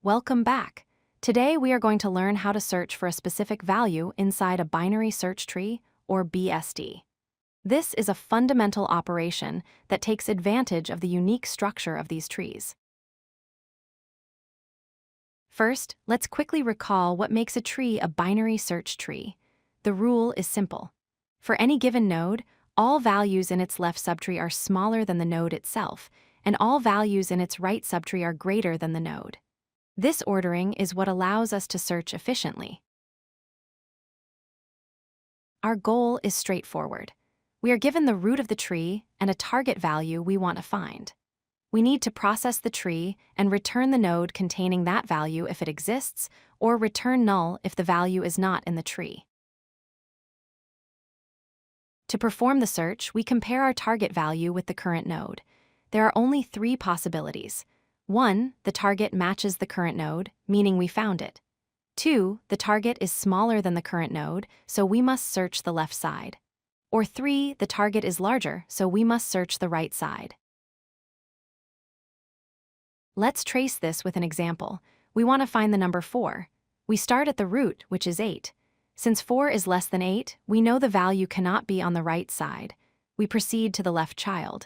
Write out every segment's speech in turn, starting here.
Welcome back. Today we are going to learn how to search for a specific value inside a binary search tree, or BST. This is a fundamental operation that takes advantage of the unique structure of these trees. First, let's quickly recall what makes a tree a binary search tree. The rule is simple. For any given node, all values in its left subtree are smaller than the node itself, and all values in its right subtree are greater than the node. This ordering is what allows us to search efficiently. Our goal is straightforward. We are given the root of the tree and a target value we want to find. We need to process the tree and return the node containing that value if it exists, or return null if the value is not in the tree. To perform the search, we compare our target value with the current node. There are only three possibilities. 1, the target matches the current node, meaning we found it. 2, the target is smaller than the current node, so we must search the left side. Or 3, the target is larger, so we must search the right side. Let's trace this with an example. We want to find the number 4. We start at the root, which is 8. Since 4 is less than 8, we know the value cannot be on the right side. We proceed to the left child.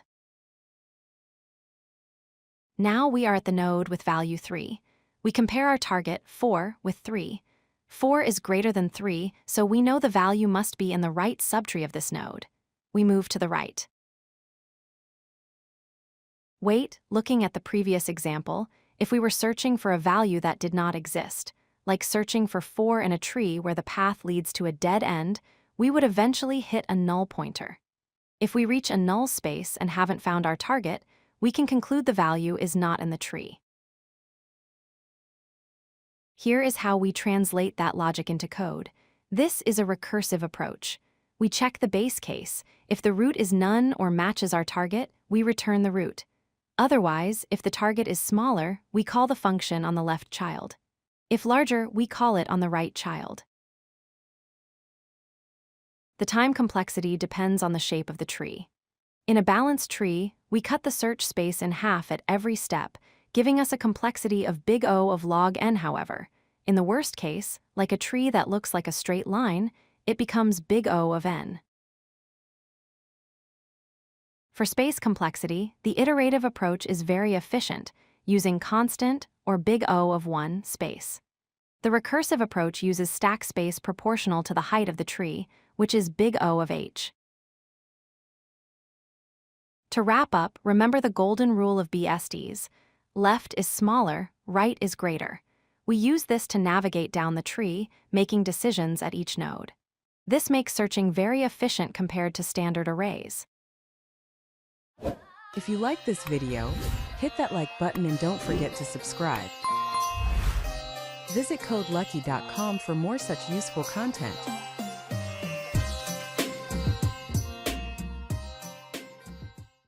Now we are at the node with value 3. We compare our target, 4, with 3. 4 is greater than 3, so we know the value must be in the right subtree of this node. We move to the right. Wait, looking at the previous example, if we were searching for a value that did not exist, like searching for 4 in a tree where the path leads to a dead end, we would eventually hit a null pointer. If we reach a null space and haven't found our target, we can conclude the value is not in the tree. Here is how we translate that logic into code. This is a recursive approach. We check the base case. If the root is none or matches our target, we return the root. Otherwise, if the target is smaller, we call the function on the left child. If larger, we call it on the right child. The time complexity depends on the shape of the tree. In a balanced tree, we cut the search space in half at every step, giving us a complexity of big O of log n. However, in the worst case, like a tree that looks like a straight line, it becomes big O of n. For space complexity, the iterative approach is very efficient, using constant, or big O of 1, space. The recursive approach uses stack space proportional to the height of the tree, which is big O of h. To wrap up, remember the golden rule of BSTs. Left is smaller, right is greater. We use this to navigate down the tree, making decisions at each node. This makes searching very efficient compared to standard arrays. If you like this video, hit that like button and don't forget to subscribe. Visit codelucky.com for more such useful content.